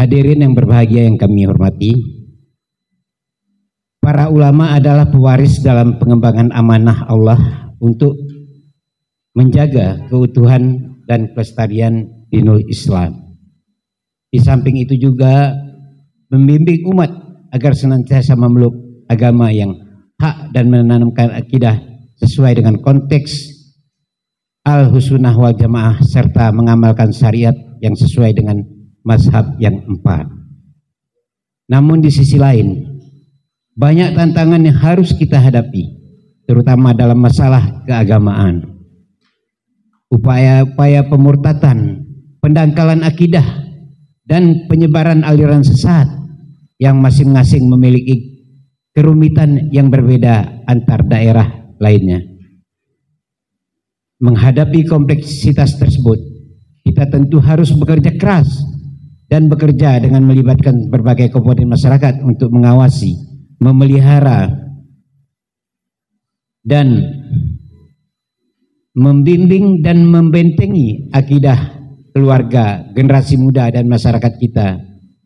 Hadirin yang berbahagia yang kami hormati, para ulama adalah pewaris dalam pengembangan amanah Allah untuk menjaga keutuhan dan kelestarian dinul Islam. Di samping itu juga membimbing umat agar senantiasa memeluk agama yang hak dan menanamkan akidah sesuai dengan konteks al-husnah wal jamaah serta mengamalkan syariat yang sesuai dengan mazhab yang 4. Namun di sisi lain, banyak tantangan yang harus kita hadapi, terutama dalam masalah keagamaan. Upaya-upaya pemurtatan, pendangkalan akidah, dan penyebaran aliran sesat yang masing-masing memiliki kerumitan yang berbeda antar daerah lainnya. Menghadapi kompleksitas tersebut, kita tentu harus bekerja keras dan bekerja dengan melibatkan berbagai komponen masyarakat untuk mengawasi, memelihara, dan membimbing dan membentengi akidah keluarga, generasi muda dan masyarakat kita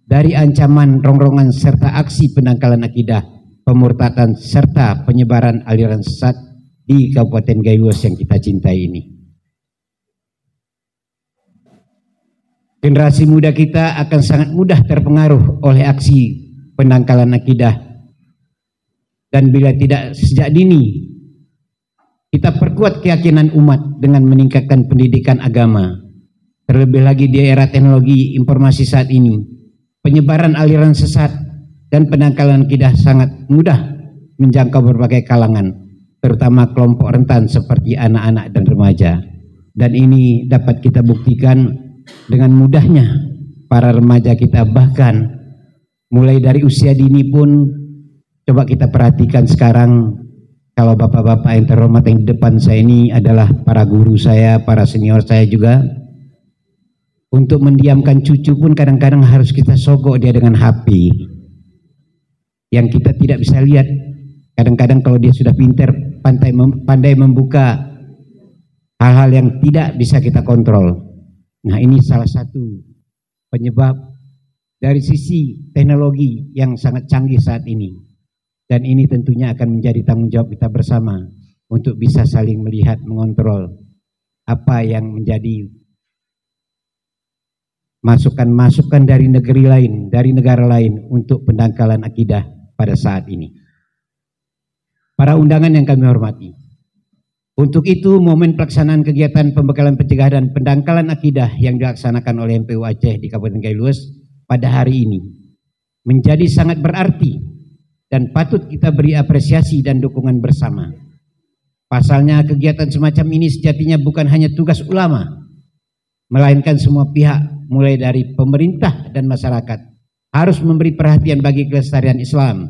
dari ancaman rongrongan serta aksi pendangkalan akidah, pemurtatan serta penyebaran aliran sesat di Kabupaten Gayus yang kita cintai ini. Generasi muda kita akan sangat mudah terpengaruh oleh aksi pendangkalan akidah, dan bila tidak sejak dini kita perkuat keyakinan umat dengan meningkatkan pendidikan agama, terlebih lagi di era teknologi informasi saat ini, penyebaran aliran sesat dan pendangkalan akidah sangat mudah menjangkau berbagai kalangan, terutama kelompok rentan seperti anak-anak dan remaja. Dan ini dapat kita buktikan dengan mudahnya para remaja kita, bahkan mulai dari usia dini pun. Coba kita perhatikan sekarang, kalau bapak-bapak yang terhormat yang di depan saya ini adalah para guru saya, para senior saya juga. Untuk mendiamkan cucu pun kadang-kadang harus kita sogok dia dengan HP yang kita tidak bisa lihat. Kadang-kadang kalau dia sudah pintar, pandai membuka hal-hal yang tidak bisa kita kontrol. Nah, ini salah satu penyebab dari sisi teknologi yang sangat canggih saat ini. Dan ini tentunya akan menjadi tanggung jawab kita bersama untuk bisa saling melihat, mengontrol apa yang menjadi masukan-masukan dari negeri lain, dari negara lain untuk pendangkalan akidah pada saat ini. Para undangan yang kami hormati, untuk itu momen pelaksanaan kegiatan pembekalan pencegahan dan pendangkalan akidah yang dilaksanakan oleh MPU Aceh di Kabupaten Gayus pada hari ini menjadi sangat berarti dan patut kita beri apresiasi dan dukungan bersama. Pasalnya kegiatan semacam ini sejatinya bukan hanya tugas ulama, melainkan semua pihak mulai dari pemerintah dan masyarakat harus memberi perhatian bagi kelestarian Islam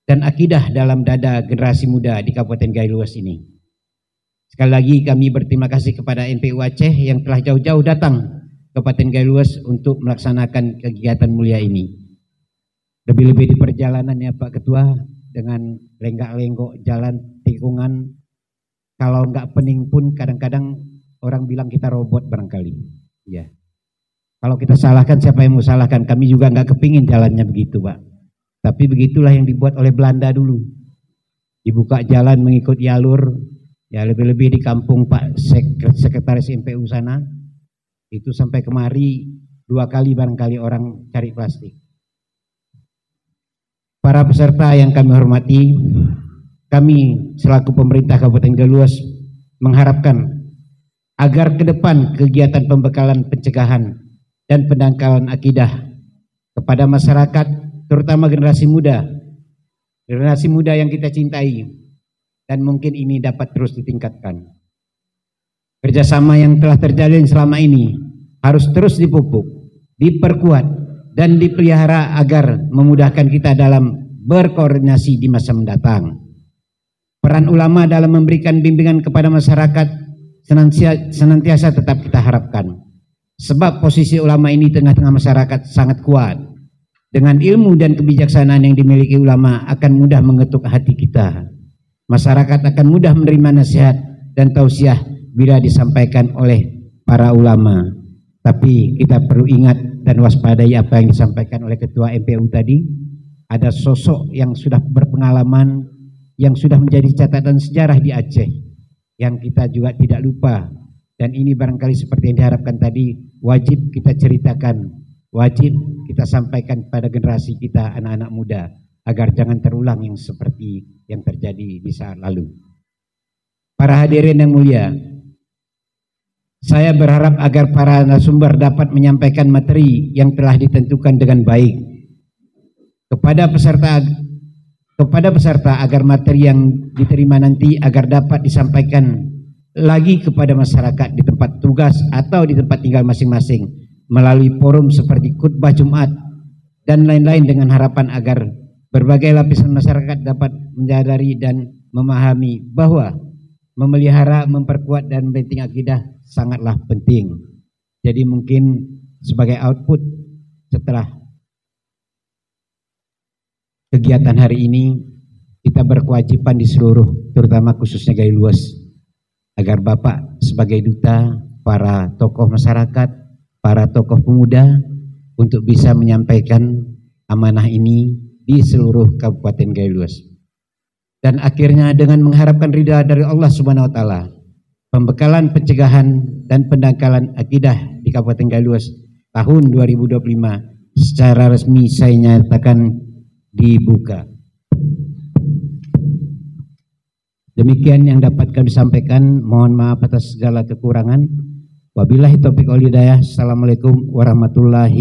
dan akidah dalam dada generasi muda di Kabupaten Gayus ini. Sekali lagi kami berterima kasih kepada MPU Aceh yang telah jauh-jauh datang ke Kabupaten Gayus untuk melaksanakan kegiatan mulia ini. Lebih-lebih di perjalanan ya Pak Ketua, dengan lenggak-lenggok jalan tikungan, kalau nggak pening pun kadang-kadang orang bilang kita robot barangkali. Ya. Kalau kita salahkan, siapa yang mau salahkan? Kami juga nggak kepingin jalannya begitu Pak. Tapi begitulah yang dibuat oleh Belanda dulu. Dibuka jalan mengikut jalur, ya lebih-lebih di kampung Pak Sekretaris MPU sana, itu sampai kemari 2 kali barangkali orang cari plastik. Para peserta yang kami hormati, kami selaku pemerintah Kabupaten Gayus mengharapkan agar ke depan kegiatan pembekalan pencegahan dan pendangkalan akidah kepada masyarakat, terutama generasi muda yang kita cintai, dan mungkin ini dapat terus ditingkatkan. Kerjasama yang telah terjalin selama ini harus terus dipupuk, diperkuat, dan dipelihara agar memudahkan kita dalam berkoordinasi di masa mendatang. Peran ulama dalam memberikan bimbingan kepada masyarakat senantiasa tetap kita harapkan. Sebab posisi ulama ini tengah-tengah masyarakat sangat kuat. Dengan ilmu dan kebijaksanaan yang dimiliki ulama akan mudah mengetuk hati kita. Masyarakat akan mudah menerima nasihat dan tausiah bila disampaikan oleh para ulama. Tapi kita perlu ingat dan waspadai apa yang disampaikan oleh Ketua MPU tadi. Ada sosok yang sudah berpengalaman, yang sudah menjadi catatan sejarah di Aceh, yang kita juga tidak lupa. Dan ini barangkali seperti yang diharapkan tadi, wajib kita ceritakan, wajib kita sampaikan pada generasi kita, anak-anak muda, agar jangan terulang yang seperti yang terjadi di saat lalu. Para hadirin yang mulia, saya berharap agar para narasumber dapat menyampaikan materi yang telah ditentukan dengan baik kepada peserta agar materi yang diterima nanti agar dapat disampaikan lagi kepada masyarakat di tempat tugas atau di tempat tinggal masing-masing melalui forum seperti khutbah Jumat dan lain-lain, dengan harapan agar berbagai lapisan masyarakat dapat menyadari dan memahami bahwa memelihara, memperkuat dan membentengi akidah sangatlah penting. Jadi mungkin sebagai output setelah kegiatan hari ini, kita berkewajiban di seluruh, terutama khususnya Gayo Luas, agar Bapak sebagai duta para tokoh masyarakat, para tokoh pemuda, untuk bisa menyampaikan amanah ini di seluruh Kabupaten Gayo Luas. Dan akhirnya dengan mengharapkan ridha dari Allah Subhanahu wa Ta'ala, pembekalan pencegahan dan pendangkalan akidah di Kabupaten Gayo Luas tahun 2025 secara resmi saya nyatakan dibuka. Demikian yang dapat kami sampaikan. Mohon maaf atas segala kekurangan. Wabillahi taufiq wal hidayah. Assalamualaikum warahmatullahi